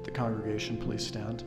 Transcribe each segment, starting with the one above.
The congregation, please stand.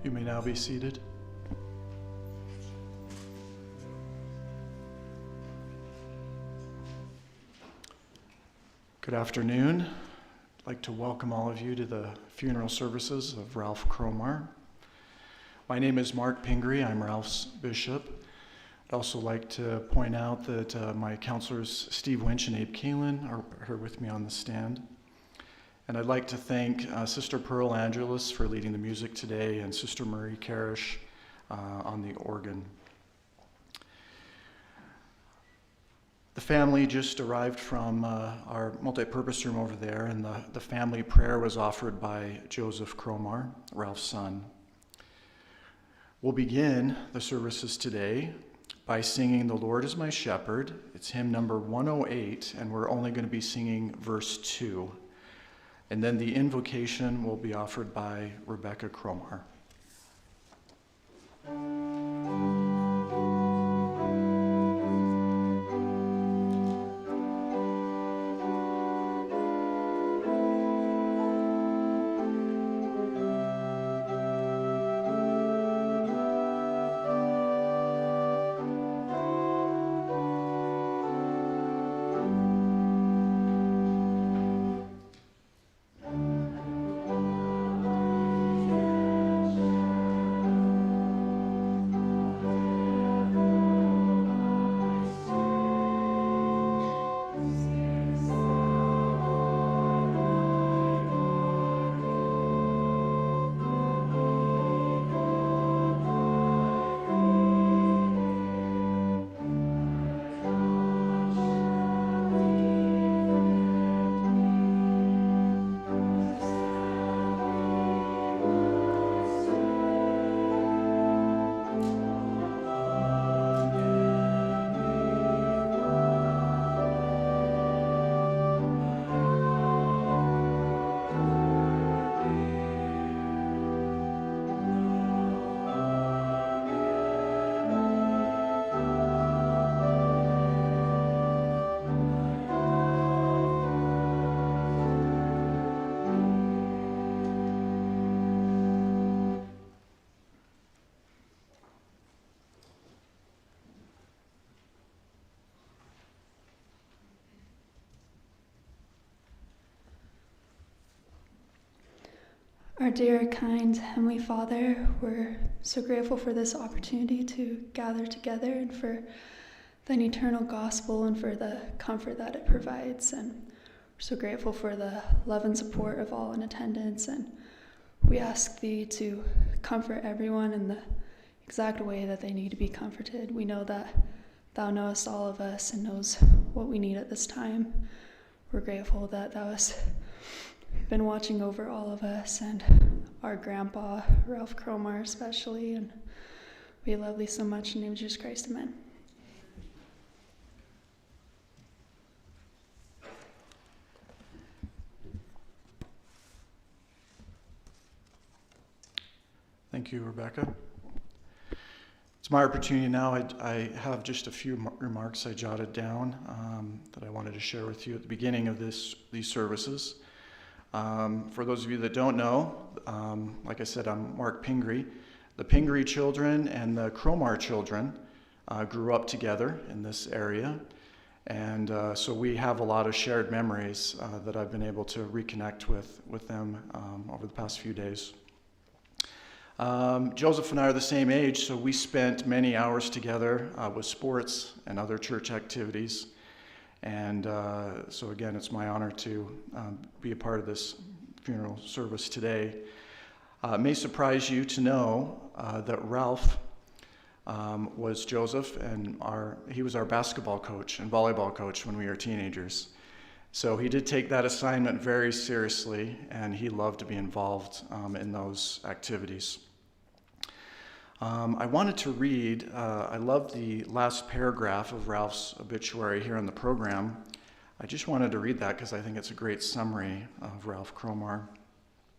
You may now be seated. Good afternoon. I'd like to welcome all of you to the funeral services of Ralph Cromar. My name is Mark Pingree. I'm Ralph's bishop. I'd also like to point out that my counselors Steve Winch and Abe Kalin are here with me on the stand. And I'd like to thank Sister Pearl Angeles for leading the music today and Sister Marie Karish on the organ. The family just arrived from our multipurpose room over there, and the family prayer was offered by Joseph Cromar, Ralph's son. We'll begin the services today by singing The Lord is My Shepherd. It's hymn number 108, and we're only going to be singing verse 2. And then the invocation will be offered by Rebecca Cromar. Our dear, kind Heavenly Father, we're so grateful for this opportunity to gather together and for thine eternal gospel and for the comfort that it provides. And we're so grateful for the love and support of all in attendance. And we ask thee to comfort everyone in the exact way that they need to be comforted. We know that thou knowest all of us and knows what we need at this time. We're grateful that thou hast been watching over all of us and our grandpa, Ralph Cromar especially, and we love thee so much. In the name of Jesus Christ, amen. Thank you, Rebecca. It's my opportunity now. I have just a few remarks I jotted down that I wanted to share with you at the beginning of these services. For those of you that don't know, like I said, I'm Mark Pingree. The Pingree children and the Cromar children grew up together in this area, and so we have a lot of shared memories that I've been able to reconnect with them over the past few days. Joseph and I are the same age, so we spent many hours together with sports and other church activities. And so again, it's my honor to be a part of this funeral service today. It may surprise you to know that Ralph was Joseph, and he was our basketball coach and volleyball coach when we were teenagers. So he did take that assignment very seriously, and he loved to be involved in those activities. I wanted to read, I love the last paragraph of Ralph's obituary here in the program. I just wanted to read that because I think it's a great summary of Ralph Cromar.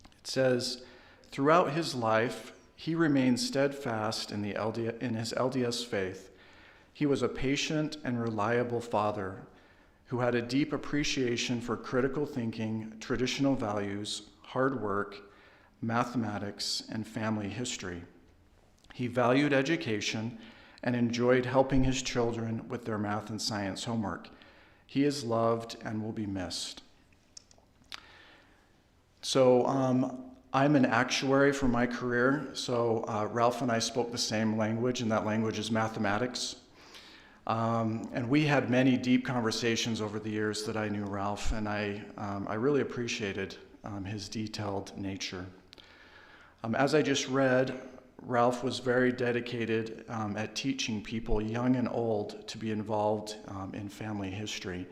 It says, "Throughout his life, he remained steadfast in his LDS faith. He was a patient and reliable father who had a deep appreciation for critical thinking, traditional values, hard work, mathematics, and family history. He valued education and enjoyed helping his children with their math and science homework. He is loved and will be missed." So I'm an actuary for my career, so Ralph and I spoke the same language, and that language is mathematics. And we had many deep conversations over the years that I knew Ralph, and I really appreciated his detailed nature. As I just read, Ralph was very dedicated at teaching people, young and old, to be involved in family history.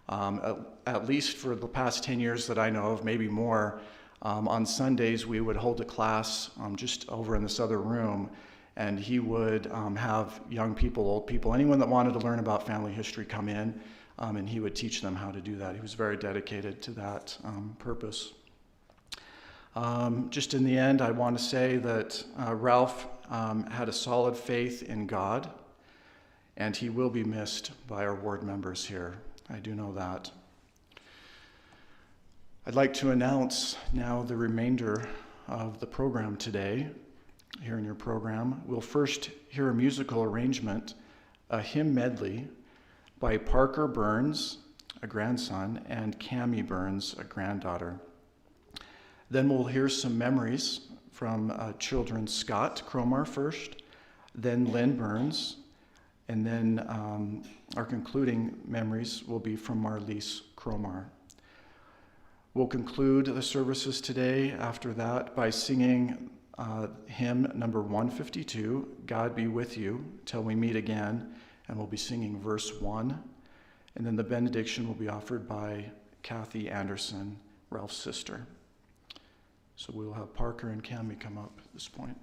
At least for the past 10 years that I know of, maybe more, on Sundays we would hold a class just over in this other room, and he would have young people, old people, anyone that wanted to learn about family history come in, and he would teach them how to do that. He was very dedicated to that purpose. Just in the end, I want to say that Ralph had a solid faith in God, and he will be missed by our ward members here. I do know that. I'd like to announce now the remainder of the program today. Here in your program, we'll first hear a musical arrangement, a hymn medley by Parker Burns, a grandson, and Cammie Burns, a granddaughter. Then we'll hear some memories from children Scott Cromar first, then Lynn Burns, and then our concluding memories will be from Marlise Cromar. We'll conclude the services today after that by singing hymn number 152, God Be With You, Till We Meet Again, and we'll be singing verse 1. And then the benediction will be offered by Kathy Anderson, Ralph's sister. So we'll have Parker and Cammie come up at this point.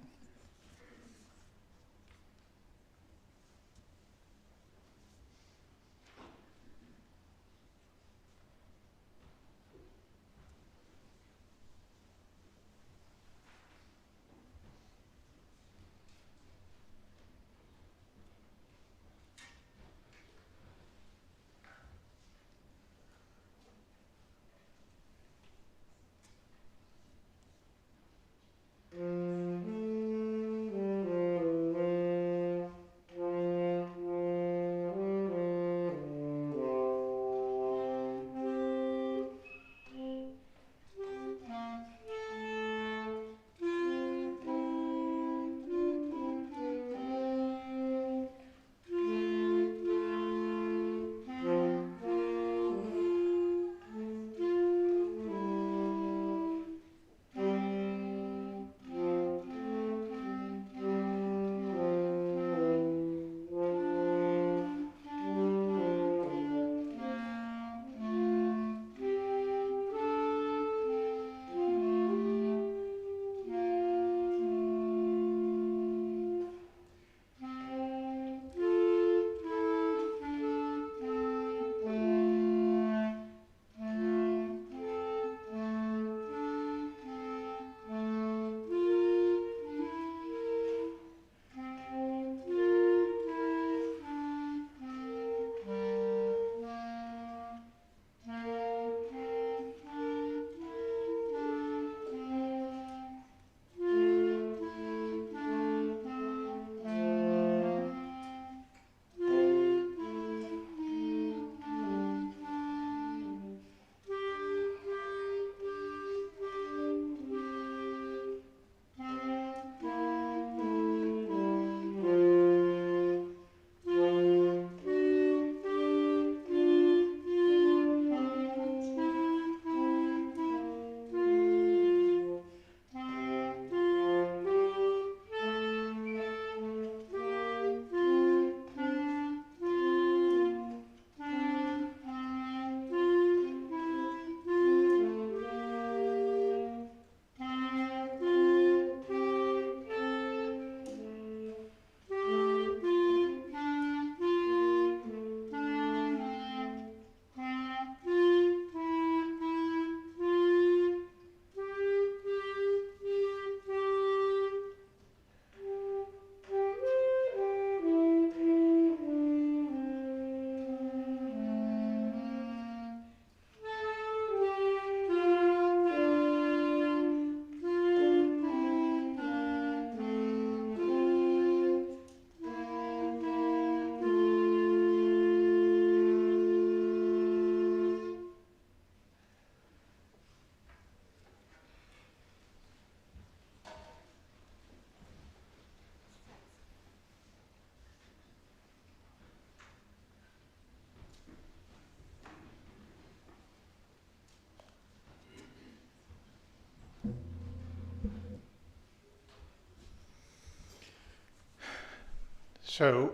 So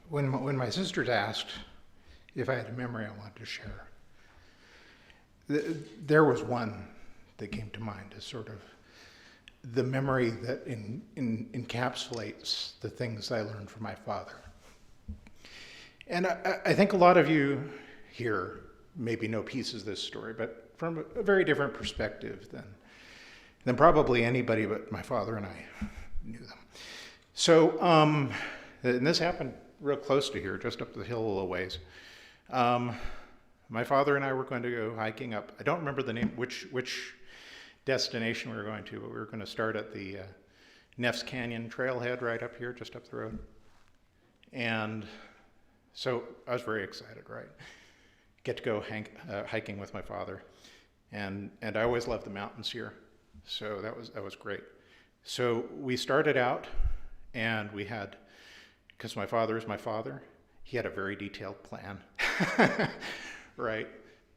when my sisters asked if I had a memory I wanted to share, there was one that came to mind as sort of the memory that encapsulates the things I learned from my father. And I think a lot of you here maybe know pieces of this story, but from a very different perspective than probably anybody but my father and I knew them. So, and this happened real close to here, just up the hill a little ways. My father and I were going to go hiking up. I don't remember the name, which destination we were going to, but we were going to start at the Neff's Canyon trailhead right up here, just up the road. And so I was very excited, right? Get to go hiking with my father. And I always loved the mountains here. So that was great. So we started out, and we had, because my father is my father, he had a very detailed plan, right?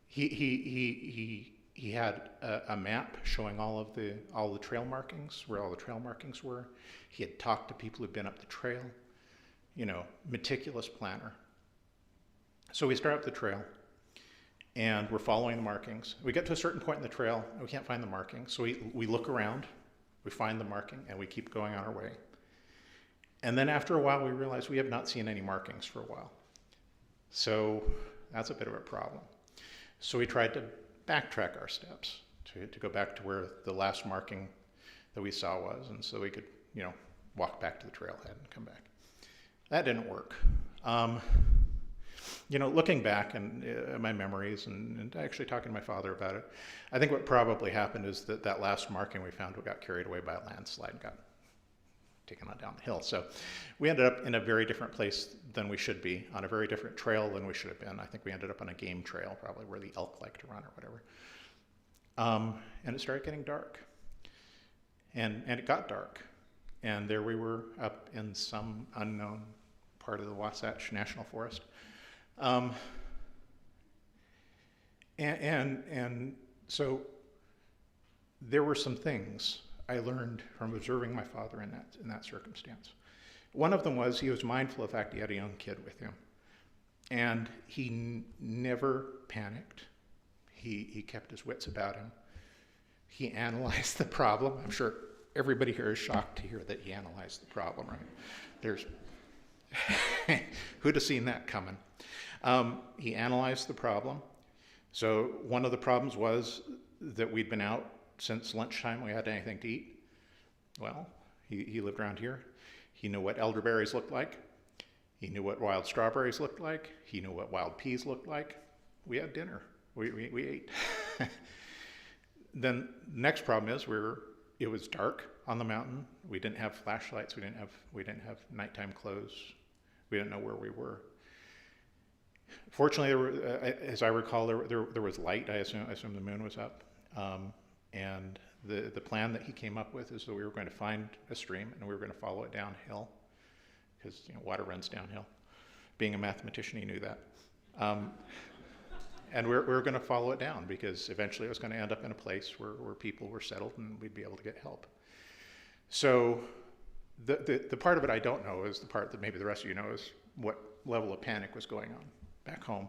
He had a map showing all the trail markings, where all the trail markings were. He had talked to people who'd been up the trail, meticulous planner. So we start up the trail, and we're following the markings. We get to a certain point in the trail, and we can't find the markings. So we look around, we find the marking, and we keep going on our way. And then after a while, we realize we have not seen any markings for a while. So that's a bit of a problem. So we tried to backtrack our steps to go back to where the last marking that we saw was, and so we could, walk back to the trailhead and come back. That didn't work. Looking back and my memories and actually talking to my father about it, I think what probably happened is that last marking we found got carried away by a landslide and got taken on down the hill. So we ended up in a very different place than we should be, on a very different trail than we should have been. I think we ended up on a game trail, probably where the elk like to run or whatever. And it started getting dark. And it got dark. And there we were up in some unknown part of the Wasatch National Forest. And so there were some things I learned from observing my father in that circumstance. One of them was he was mindful of the fact he had a young kid with him. And he never panicked. He kept his wits about him. He analyzed the problem. I'm sure everybody here is shocked to hear that he analyzed the problem, right? Who'd have seen that coming? He analyzed the problem. So one of the problems was that we'd been out since lunchtime. We hadn't had anything to eat. Well, he lived around here. He knew what elderberries looked like. He knew what wild strawberries looked like. He knew what wild peas looked like. We had dinner. We ate. Then the next problem is it was dark on the mountain. We didn't have flashlights. We didn't have nighttime clothes. We didn't know where we were. Fortunately, as I recall, there was light. I assume the moon was up. And the plan that he came up with is that we were going to find a stream and we were going to follow it downhill, because water runs downhill. Being a mathematician, he knew that. And we were going to follow it down, because eventually it was going to end up in a place where people were settled and we'd be able to get help. So the part of it I don't know is the part that maybe the rest of you know, is what level of panic was going on back home.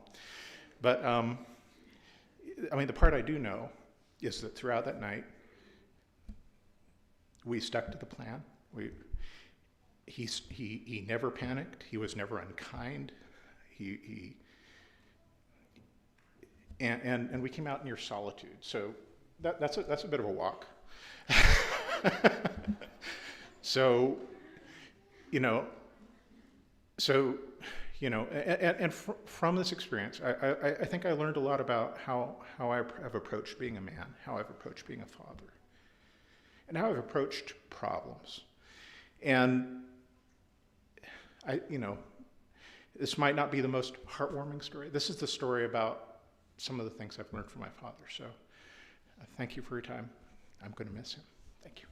But the part I do know is that throughout that night, we stuck to the plan. He never panicked. He was never unkind. And we came out near Solitude. So that's a bit of a walk. So, from this experience, I think I learned a lot about how I have approached being a man, how I've approached being a father, and how I've approached problems. And this might not be the most heartwarming story. This is the story about some of the things I've learned from my father. So thank you for your time. I'm going to miss him. Thank you.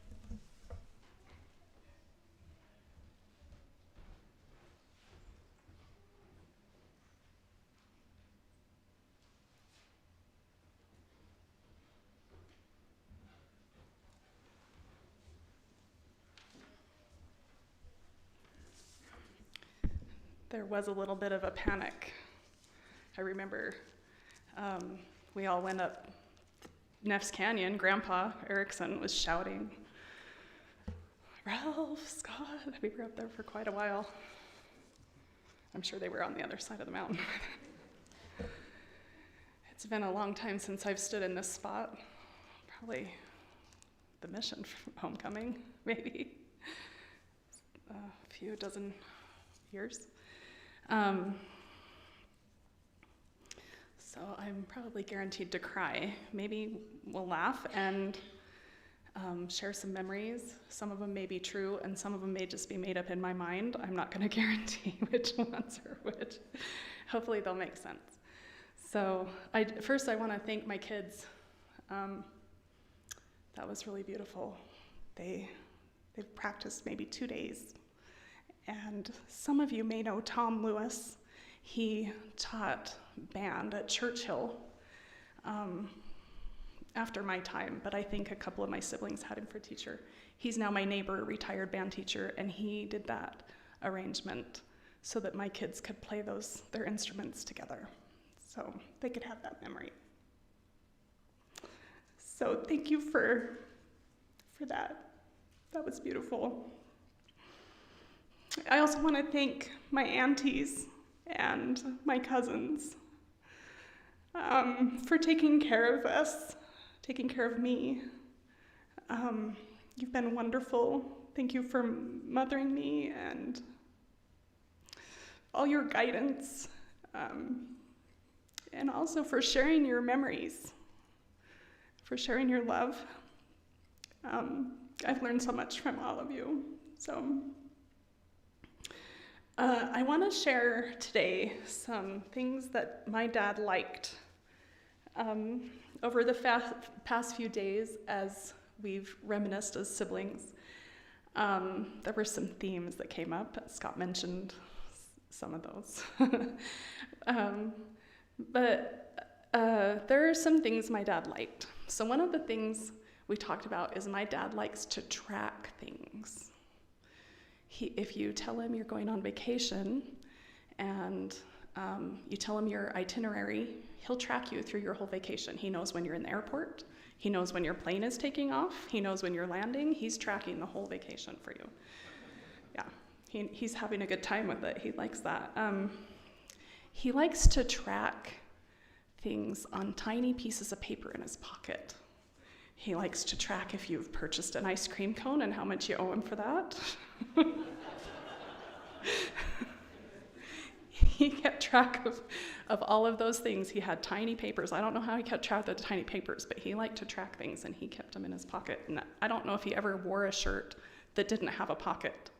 there was a little bit of a panic. I remember we all went up Neff's Canyon. Grandpa Erickson was shouting, "Ralph, Scott." We were up there for quite a while. I'm sure they were on the other side of the mountain. It's been a long time since I've stood in this spot. Probably the mission homecoming, maybe. A few dozen years. So I'm probably guaranteed to cry. Maybe we'll laugh and share some memories. Some of them may be true, and some of them may just be made up in my mind. I'm not going to guarantee which ones are which. Hopefully they'll make sense. So first I want to thank my kids. That was really beautiful. They've practiced maybe 2 days. And some of you may know Tom Lewis. He taught band at Churchill after my time, but I think a couple of my siblings had him for teacher. He's now my neighbor, retired band teacher, and he did that arrangement so that my kids could play their instruments together, so they could have that memory. So thank you for that. That was beautiful. I also want to thank my aunties and my cousins for taking care of us, taking care of me. You've been wonderful. Thank you for mothering me and all your guidance, and also for sharing your memories, for sharing your love. I've learned so much from all of you. So I want to share today some things that my dad liked. Over the past few days, as we've reminisced as siblings, there were some themes that came up. Scott mentioned some of those. But there are some things my dad liked. So one of the things we talked about is my dad likes to track things. If you tell him you're going on vacation and you tell him your itinerary, he'll track you through your whole vacation. He knows when you're in the airport. He knows when your plane is taking off. He knows when you're landing. He's tracking the whole vacation for you. Yeah, he's having a good time with it. He likes that. He likes to track things on tiny pieces of paper in his pocket. He likes to track if you've purchased an ice cream cone and how much you owe him for that. He kept track of all of those things. He had tiny papers. I don't know how he kept track of the tiny papers, but he liked to track things, and he kept them in his pocket. And I don't know if he ever wore a shirt that didn't have a pocket,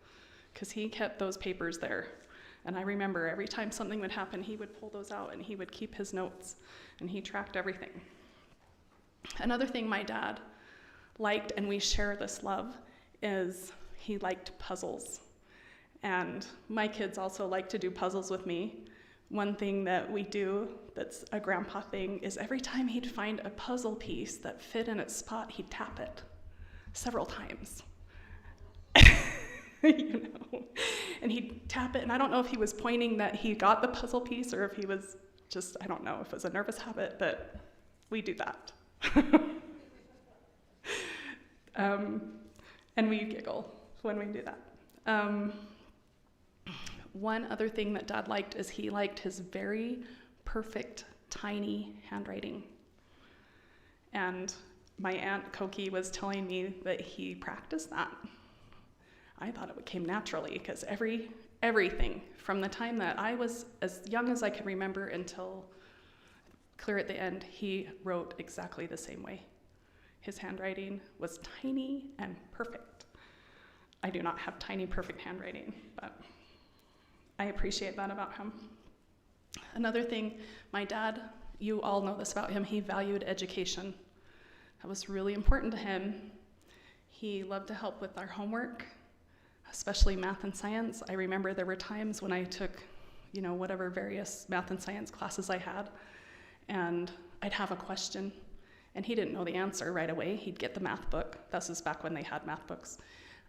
because he kept those papers there. And I remember every time something would happen, he would pull those out, and he would keep his notes, and he tracked everything. Another thing my dad liked, and we share this love, is he liked puzzles. And my kids also like to do puzzles with me. One thing that we do that's a grandpa thing is every time he'd find a puzzle piece that fit in its spot, he'd tap it several times. You know, and he'd tap it, and I don't know if he was pointing that he got the puzzle piece or if he was just, I don't know if it was a nervous habit, but we do that. And we giggle when we do that. One other thing that Dad liked is he liked his very perfect, tiny handwriting. And my Aunt Koki was telling me that he practiced that. I thought it came naturally, because everything from the time that I was as young as I can remember until clear at the end, he wrote exactly the same way. His handwriting was tiny and perfect. I do not have tiny, perfect handwriting, but I appreciate that about him. Another thing, my dad, you all know this about him, he valued education. That was really important to him. He loved to help with our homework, especially math and science. I remember there were times when I took, whatever various math and science classes I had, and I'd have a question, and he didn't know the answer right away. He'd get the math book. This is back when they had math books.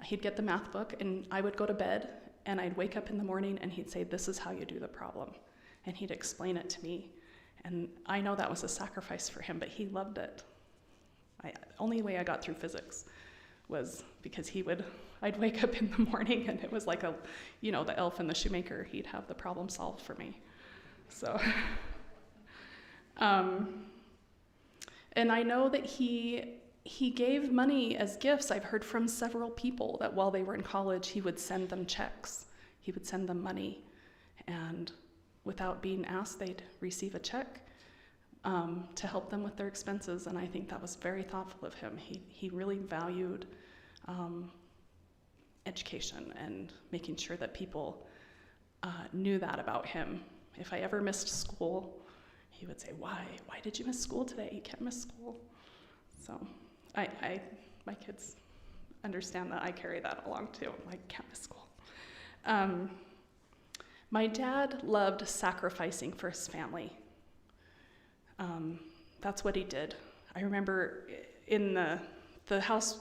He'd get the math book, and I would go to bed, And I'd wake up in the morning and he'd say, this is how you do the problem. And he'd explain it to me. And I know that was a sacrifice for him, but he loved it. Only way I got through physics was because I'd wake up in the morning and it was like the elf and the shoemaker. He'd have the problem solved for me. So, and I know that he gave money as gifts. I've heard from several people that while they were in college, he would send them checks. He would send them money, and without being asked, they'd receive a check to help them with their expenses, and I think that was very thoughtful of him. He really valued education and making sure that people knew that about him. If I ever missed school, he would say, why did you miss school today? You can't miss school. So my kids understand that. I carry that along too. I'm like, can't miss school. My dad loved sacrificing for his family. That's what he did. I remember in the house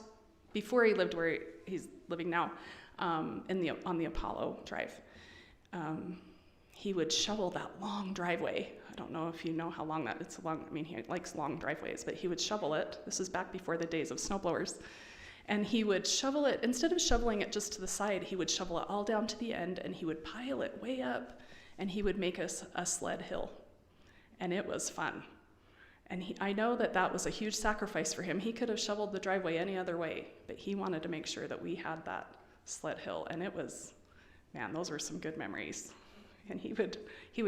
before he lived where he's living now, on the Apollo Drive. He would shovel that long driveway. I don't know if you know how long it's long. I mean, he likes long driveways, but he would shovel it. This is back before the days of snowblowers. And he would shovel it, instead of shoveling it just to the side, he would shovel it all down to the end, and he would pile it way up, and he would make us a sled hill. And it was fun. And I know that was a huge sacrifice for him. He could have shoveled the driveway any other way, but he wanted to make sure that we had that sled hill. And it was, man, those were some good memories. And he would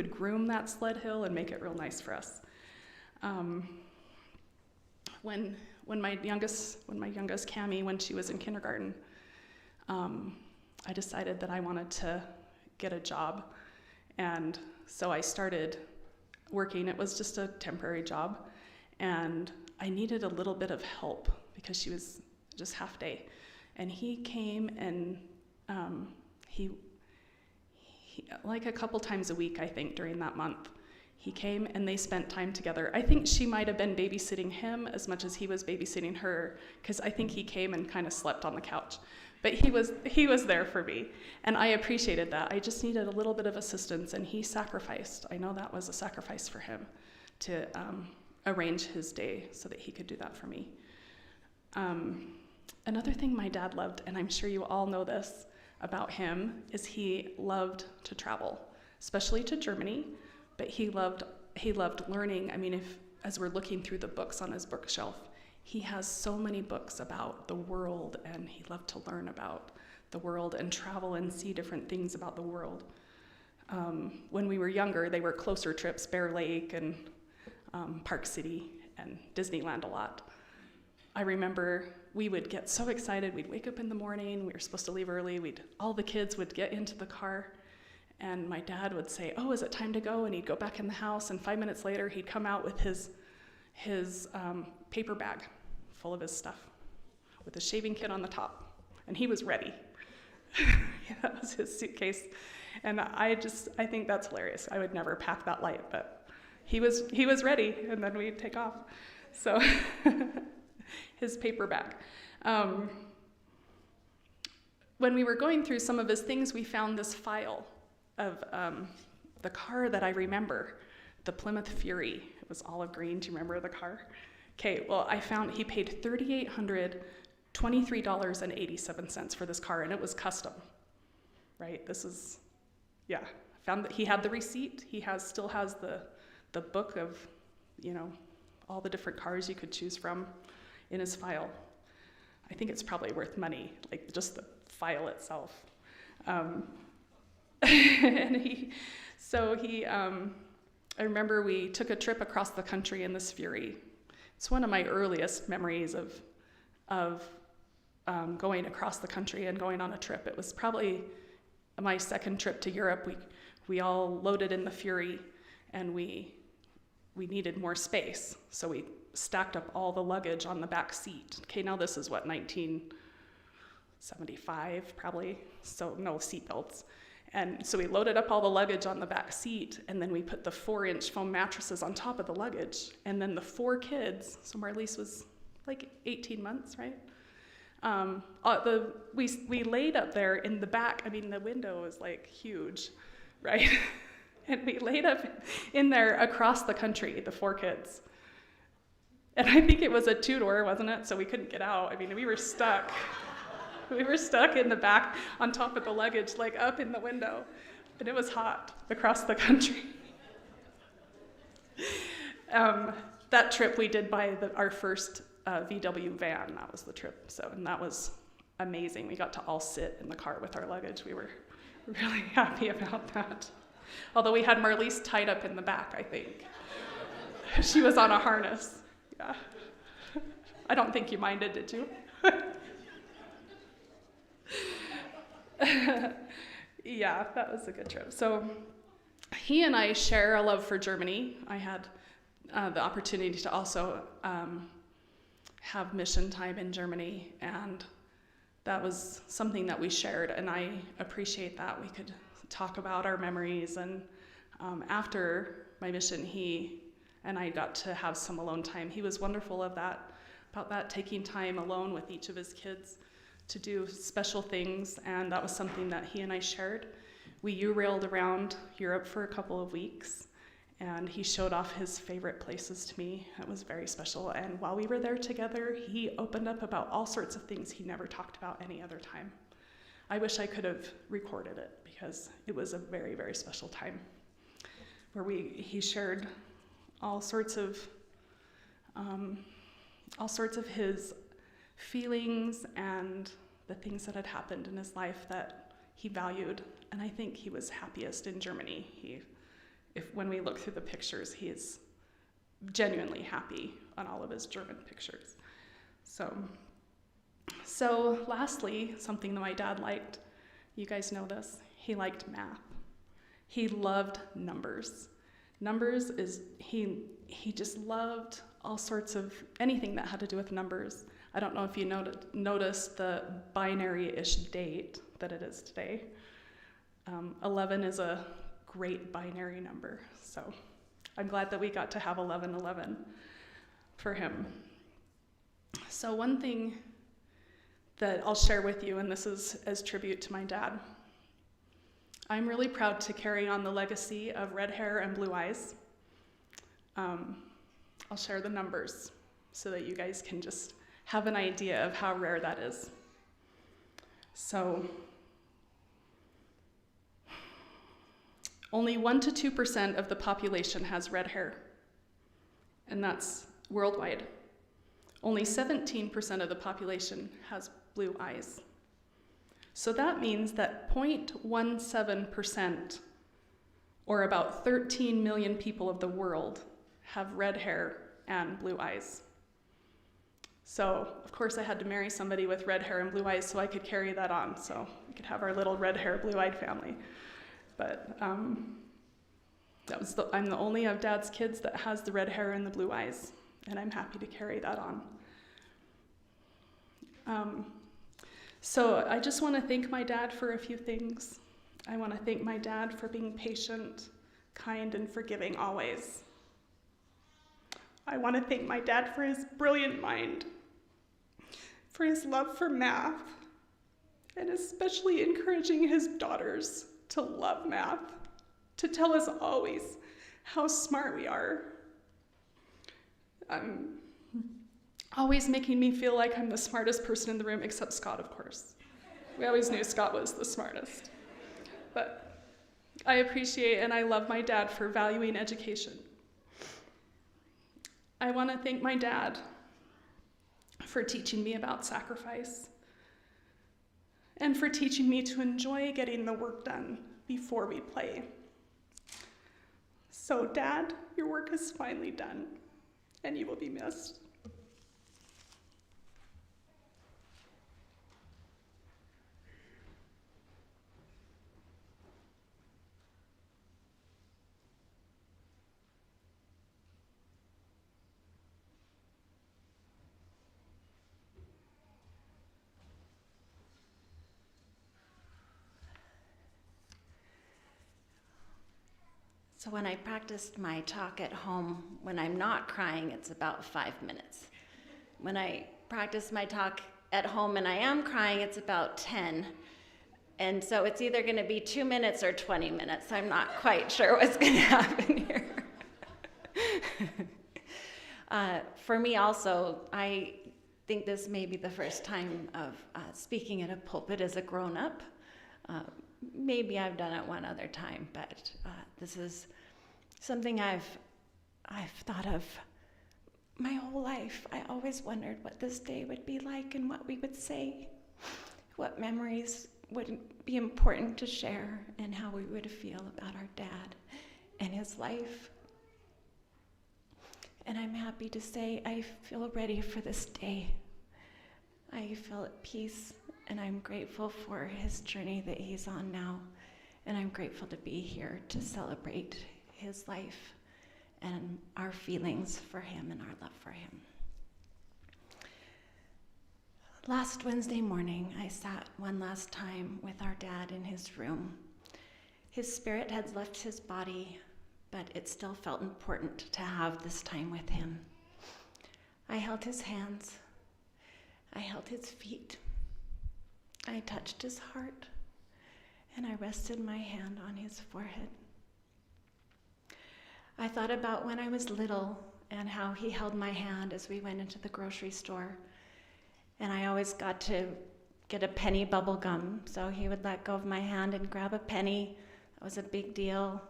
groom that sled hill and make it real nice for us. When my youngest Cammie, when she was in kindergarten, I decided that I wanted to get a job. And so I started working. It was just a temporary job. And I needed a little bit of help because she was just half day. And he came and he like a couple times a week, I think, during that month, he came and they spent time together. I think she might have been babysitting him as much as he was babysitting her, because I think he came and kind of slept on the couch. But he was there for me, and I appreciated that. I just needed a little bit of assistance, and he sacrificed. I know that was a sacrifice for him to arrange his day so that he could do that for me. Another thing my dad loved, and I'm sure you all know this about him, is he loved to travel, especially to Germany, but he loved learning. I mean, as we're looking through the books on his bookshelf, he has so many books about the world, and he loved to learn about the world and travel and see different things about the world. When we were younger, they were closer trips, Bear Lake and Park City and Disneyland a lot. I remember we would get so excited. We'd wake up in the morning. We were supposed to leave early. All the kids would get into the car, and my dad would say, "Oh, is it time to go?" And he'd go back in the house, and 5 minutes later, he'd come out with his paper bag full of his stuff with a shaving kit on the top, and he was ready. Yeah, that was his suitcase, and I think that's hilarious. I would never pack that light, but he was ready, and then we'd take off. So his paper bag. When we were going through some of his things, we found this file of the car that I remember, the Plymouth Fury. It was olive green. Do you remember the car? Okay, well, I found he paid $3,823.87 for this car, and it was custom, right? Found that he had the receipt. He still has the book of, all the different cars you could choose from in his file. I think it's probably worth money, like just the file itself. I remember we took a trip across the country in this Fury. It's one of my earliest memories of going across the country and going on a trip. It was probably my second trip to Europe. We all loaded in the Fury, and we needed more space, so we stacked up all the luggage on the back seat. Okay, now this is 1975 probably, so no seatbelts. And so we loaded up all the luggage on the back seat, and then we put the 4-inch foam mattresses on top of the luggage. And then the 4 kids, so Marlise was like 18 months, right? We laid up there in the back. I mean, the window was like huge, right? And we laid up in there across the country, the 4 kids. And I think it was a 2-door, wasn't it? So we couldn't get out. I mean, we were stuck. We were stuck in the back on top of the luggage, like up in the window. And it was hot across the country. That trip we did by our first VW van. That was the trip. And that was amazing. We got to all sit in the car with our luggage. We were really happy about that. Although we had Marlise tied up in the back, I think. She was on a harness. Yeah. I don't think you minded, did you? Yeah, that was a good trip. So he and I share a love for Germany. I had the opportunity to also have mission time in Germany, and that was something that we shared, and I appreciate that. We could talk about our memories, and after my mission, he and I got to have some alone time. He was wonderful about that, taking time alone with each of his kids to do special things, and that was something that he and I shared. We U-railed around Europe for a couple of weeks, and he showed off his favorite places to me. It was very special, and while we were there together, he opened up about all sorts of things he never talked about any other time. I wish I could have recorded it, because it was a very, very special time where he shared all sorts of his feelings and the things that had happened in his life that he valued. And I think he was happiest in Germany. When we look through the pictures, he is genuinely happy on all of his German pictures. So lastly, something that my dad liked, you guys know this, he liked math. He loved numbers. He just loved all sorts of anything that had to do with numbers. I don't know if you noticed the binary-ish date that it is today. 11 is a great binary number, so I'm glad that we got to have 1111 for him. So one thing that I'll share with you, and this is as tribute to my dad, I'm really proud to carry on the legacy of red hair and blue eyes. I'll share the numbers so that you guys can just have an idea of how rare that is. So, only 1% to 2% of the population has red hair, and that's worldwide. Only 17% of the population has blue eyes. So that means that 0.17%, or about 13 million people of the world, have red hair and blue eyes. So, of course, I had to marry somebody with red hair and blue eyes so I could carry that on, so we could have our little red hair, blue-eyed family. But I'm the only of Dad's kids that has the red hair and the blue eyes, and I'm happy to carry that on. So I just want to thank my dad for a few things. I want to thank my dad for being patient, kind, and forgiving always. I want to thank my dad for his brilliant mind, for his love for math, and especially encouraging his daughters to love math, to tell us always how smart we are. Always making me feel like I'm the smartest person in the room, except Scott, of course. We always knew Scott was the smartest. But I appreciate and I love my dad for valuing education. I want to thank my dad for teaching me about sacrifice and for teaching me to enjoy getting the work done before we play. So, Dad, your work is finally done, and you will be missed. So when I practiced my talk at home, when I'm not crying, it's about 5 minutes. When I practice my talk at home and I am crying, it's about 10. And so it's either going to be 2 minutes or 20 minutes. I'm not quite sure what's going to happen here. For me also, I think this may be the first time of speaking at a pulpit as a grown-up. Maybe I've done it one other time, but this is something I've thought of my whole life. I always wondered what this day would be like and what we would say, what memories would be important to share, and how we would feel about our dad and his life. And I'm happy to say I feel ready for this day. I feel at peace, and I'm grateful for his journey that he's on now. And I'm grateful to be here to celebrate his life and our feelings for him and our love for him. Last Wednesday morning, I sat one last time with our dad in his room. His spirit had left his body, but it still felt important to have this time with him. I held his hands. I held his feet. I touched his heart, and I rested my hand on his forehead. I thought about when I was little and how he held my hand as we went into the grocery store. And I always got to get a penny bubble gum, so he would let go of my hand and grab a penny. That was a big deal.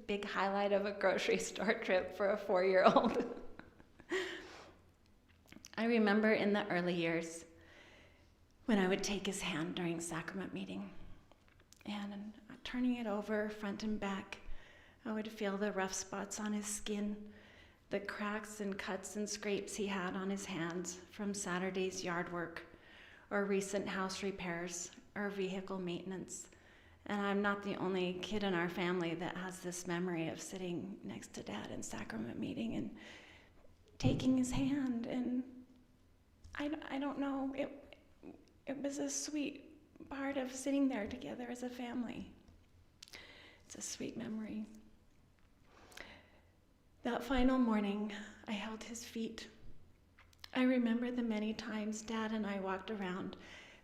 Big highlight of a grocery store trip for a 4-year-old. I remember in the early years when I would take his hand during sacrament meeting, and turning it over front and back, I would feel the rough spots on his skin, the cracks and cuts and scrapes he had on his hands from Saturday's yard work or recent house repairs or vehicle maintenance. And I'm not the only kid in our family that has this memory of sitting next to Dad in sacrament meeting and taking his hand. And I don't know, it was a sweet part of sitting there together as a family. It's a sweet memory. That final morning, I held his feet. I remember the many times Dad and I walked around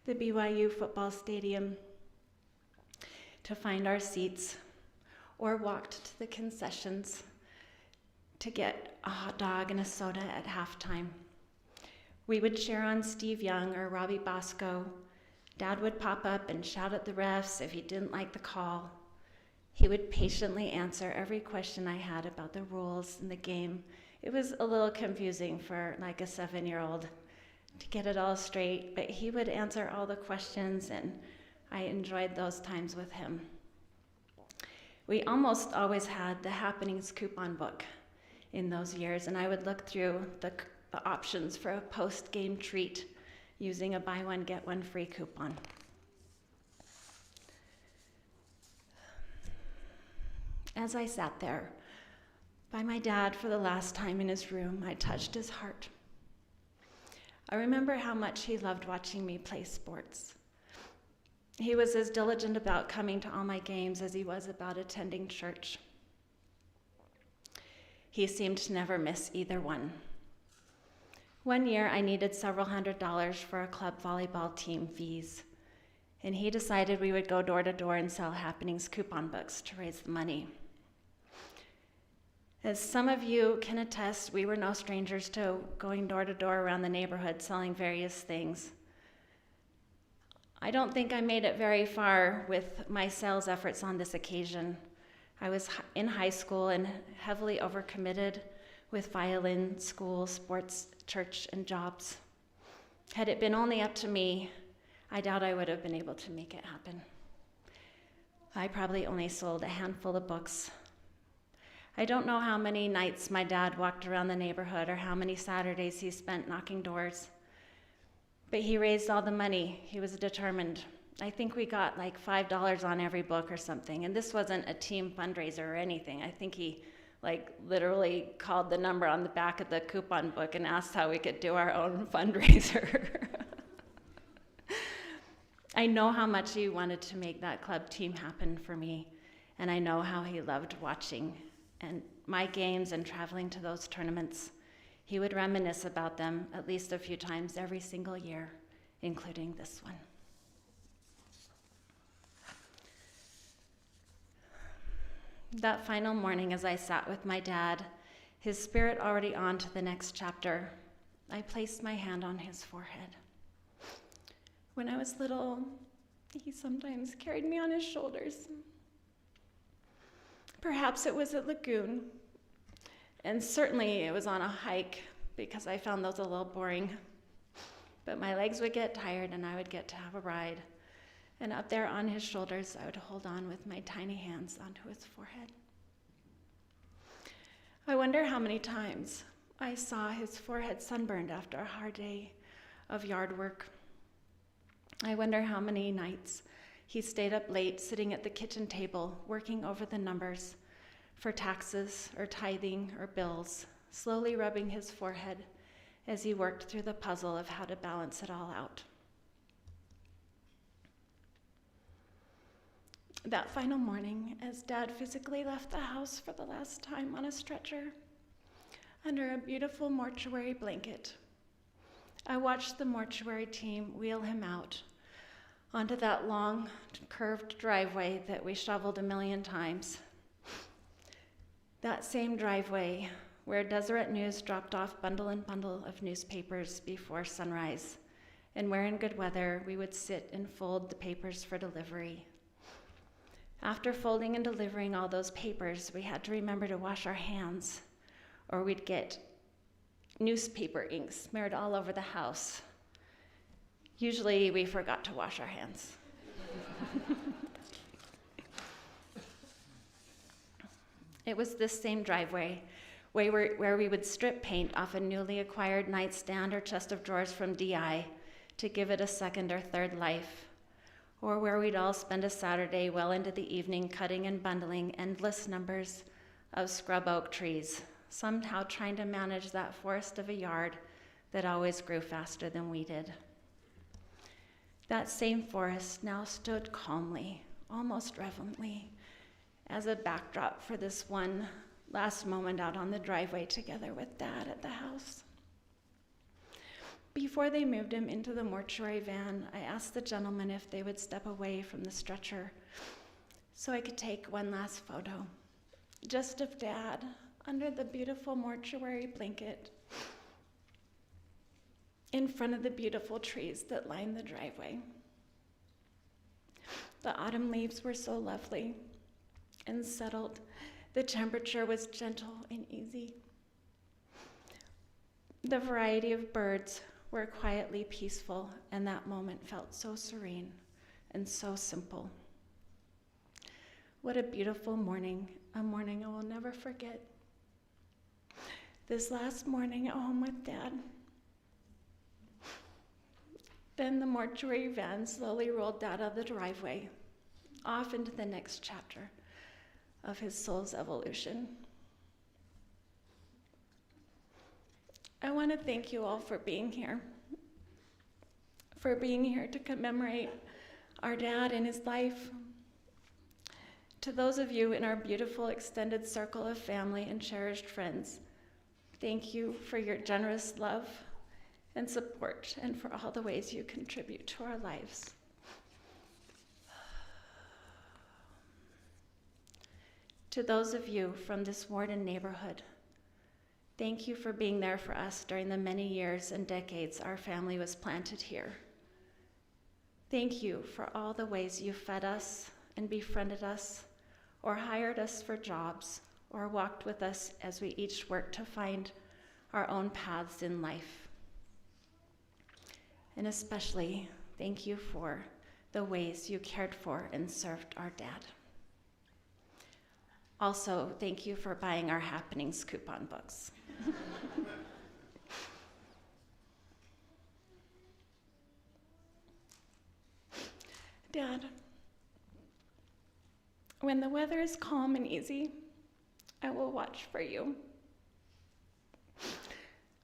the BYU football stadium to find our seats, or walked to the concessions to get a hot dog and a soda at halftime. We would cheer on Steve Young or Robbie Bosco. Dad would pop up and shout at the refs if he didn't like the call. He would patiently answer every question I had about the rules in the game. It was a little confusing for like a 7-year-old to get it all straight, but he would answer all the questions, and I enjoyed those times with him. We almost always had the Happenings coupon book in those years, and I would look through the options for a post-game treat using a buy one, get one free coupon. As I sat there by my dad for the last time in his room, I touched his heart. I remember how much he loved watching me play sports. He was as diligent about coming to all my games as he was about attending church. He seemed to never miss either one. One year, I needed several $100s for a club volleyball team fees, and he decided we would go door to door and sell Happenings coupon books to raise the money. As some of you can attest, we were no strangers to going door to door around the neighborhood selling various things. I don't think I made it very far with my sales efforts on this occasion. I was in high school and heavily overcommitted with violin, school, sports, church, and jobs. Had it been only up to me, I doubt I would have been able to make it happen. I probably only sold a handful of books. I don't know how many nights my dad walked around the neighborhood or how many Saturdays he spent knocking doors. But he raised all the money. He was determined. I think we got like $5 on every book or something. And this wasn't a team fundraiser or anything. I think he literally called the number on the back of the coupon book and asked how we could do our own fundraiser. I know how much he wanted to make that club team happen for me. And I know how he loved watching and my games and traveling to those tournaments. He would reminisce about them at least a few times every single year, including this one. That final morning, as I sat with my dad, his spirit already on to the next chapter, I placed my hand on his forehead. When I was little, he sometimes carried me on his shoulders. Perhaps it was at Lagoon, and certainly it was on a hike because I found those a little boring. But my legs would get tired and I would get to have a ride. And up there on his shoulders, I would hold on with my tiny hands onto his forehead. I wonder how many times I saw his forehead sunburned after a hard day of yard work. I wonder how many nights he stayed up late sitting at the kitchen table working over the numbers for taxes or tithing or bills, slowly rubbing his forehead as he worked through the puzzle of how to balance it all out. That final morning, as Dad physically left the house for the last time on a stretcher, under a beautiful mortuary blanket, I watched the mortuary team wheel him out onto that long, curved driveway that we shoveled 1,000,000 times. That same driveway where Deseret News dropped off bundle and bundle of newspapers before sunrise, and where in good weather we would sit and fold the papers for delivery. After folding and delivering all those papers, we had to remember to wash our hands, or we'd get newspaper ink smeared all over the house. Usually we forgot to wash our hands. It was this same driveway where we would strip paint off a newly acquired nightstand or chest of drawers from DI to give it a second or third life, or where we'd all spend a Saturday well into the evening cutting and bundling endless numbers of scrub oak trees, somehow trying to manage that forest of a yard that always grew faster than we did. That same forest now stood calmly, almost reverently, as a backdrop for this one last moment out on the driveway together with Dad at the house. Before they moved him into the mortuary van, I asked the gentleman if they would step away from the stretcher so I could take one last photo, just of Dad under the beautiful mortuary blanket in front of the beautiful trees that lined the driveway. The autumn leaves were so lovely and settled. The temperature was gentle and easy. The variety of birds were quietly peaceful, and that moment felt so serene and so simple. What a beautiful morning, a morning I will never forget. This last morning at home with Dad. Then the mortuary van slowly rolled out of the driveway, off into the next chapter of his soul's evolution. I want to thank you all for being here to commemorate our dad and his life. To those of you in our beautiful extended circle of family and cherished friends, thank you for your generous love and support and for all the ways you contribute to our lives. To those of you from this ward and neighborhood, thank you for being there for us during the many years and decades our family was planted here. Thank you for all the ways you fed us and befriended us, or hired us for jobs, or walked with us as we each worked to find our own paths in life. And especially, thank you for the ways you cared for and served our dad. Also, thank you for buying our Happenings coupon books. Dad, when the weather is calm and easy, I will watch for you.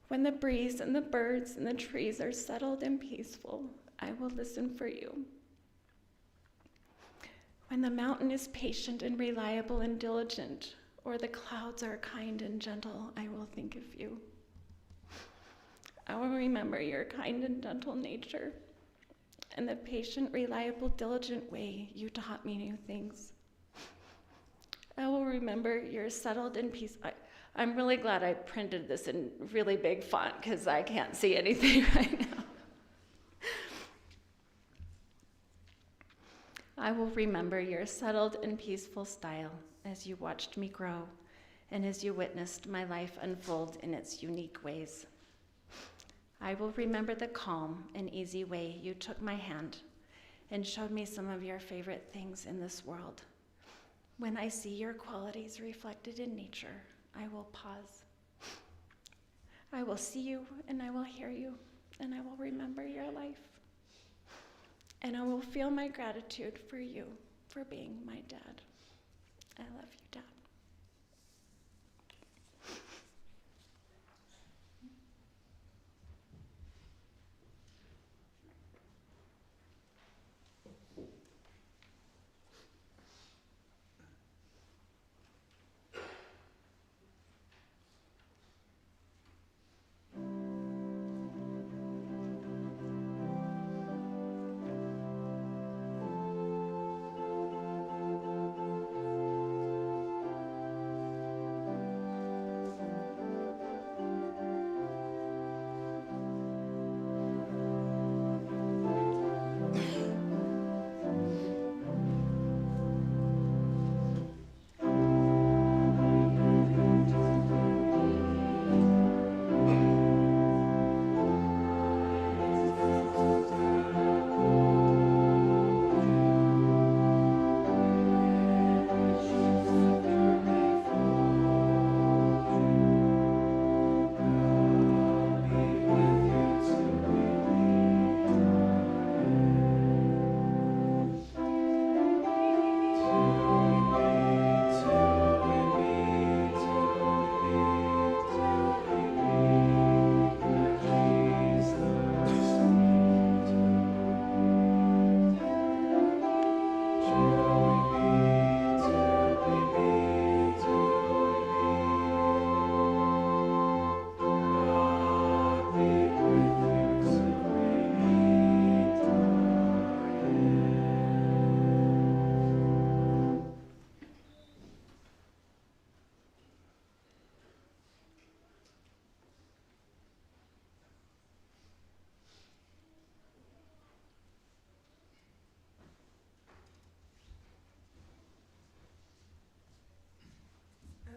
When the breeze and the birds and the trees are settled and peaceful, I will listen for you. When the mountain is patient and reliable and diligent, or the clouds are kind and gentle, I will think of you. I will remember your kind and gentle nature and the patient, reliable, diligent way you taught me new things. I will remember your settled and peace. I'm really glad I printed this in really big font because I can't see anything right now. I will remember your settled and peaceful style as you watched me grow and as you witnessed my life unfold in its unique ways. I will remember the calm and easy way you took my hand and showed me some of your favorite things in this world. When I see your qualities reflected in nature, I will pause. I will see you and I will hear you and I will remember your life. And I will feel my gratitude for you for being my dad. I love you, Dad.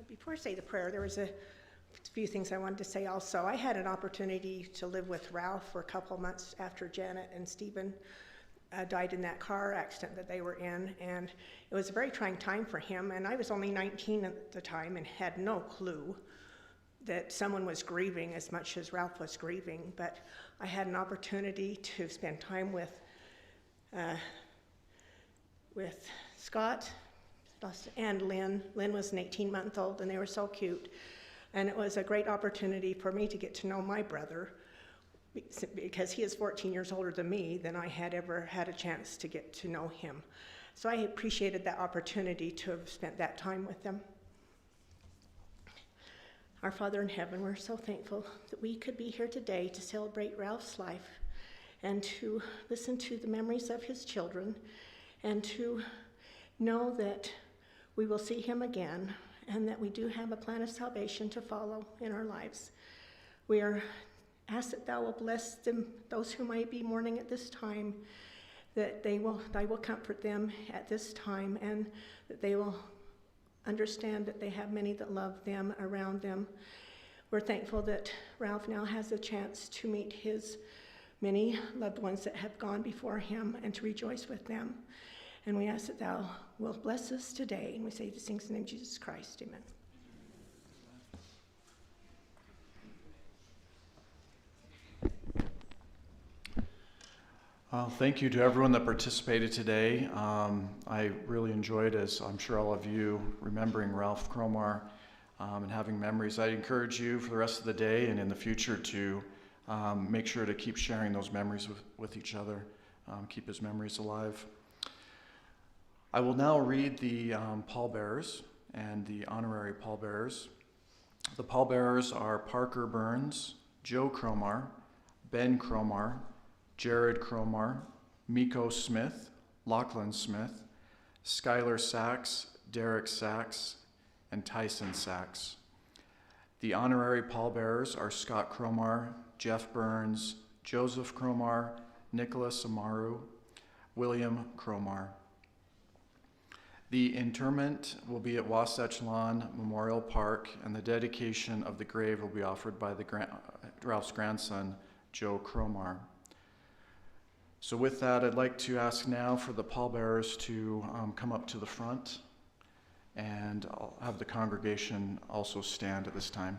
Before I say the prayer, there was a few things I wanted to say also. I had an opportunity to live with Ralph for a couple months after Janet and Stephen died in that car accident that they were in, and it was a very trying time for him, and I was only 19 at the time and had no clue that someone was grieving as much as Ralph was grieving, but I had an opportunity to spend time with Scott and Lynn. Lynn was an 18-month-old, and they were so cute. And it was a great opportunity for me to get to know my brother, because he is 14 years older than me, than I had ever had a chance to get to know him. So I appreciated that opportunity to have spent that time with them. Our Father in heaven, we're so thankful that we could be here today to celebrate Ralph's life and to listen to the memories of his children and to know that we will see him again and that we do have a plan of salvation to follow in our lives. We ask that thou will bless them, those who might be mourning at this time, that thou will comfort them at this time, and that they will understand that they have many that love them around them. We're thankful that Ralph now has a chance to meet his many loved ones that have gone before him and to rejoice with them. And we ask that thou wilt bless us today. And we say these things in the name of Jesus Christ. Amen. Thank you to everyone that participated today. I really enjoyed, as I'm sure all of you, remembering Ralph Cromar and having memories. I encourage you for the rest of the day and in the future to make sure to keep sharing those memories with each other, keep his memories alive. I will now read the pallbearers and the honorary pallbearers. The pallbearers are Parker Burns, Joe Cromar, Ben Cromar, Jared Cromar, Miko Smith, Lachlan Smith, Skylar Sachs, Derek Sachs, and Tyson Sachs. The honorary pallbearers are Scott Cromar, Jeff Burns, Joseph Cromar, Nicholas Amaru, William Cromar. The interment will be at Wasatch Lawn Memorial Park, and the dedication of the grave will be offered by Ralph's grandson, Joe Cromar. So with that, I'd like to ask now for the pallbearers to come up to the front, and I'll have the congregation also stand at this time.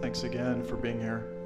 Thanks again for being here.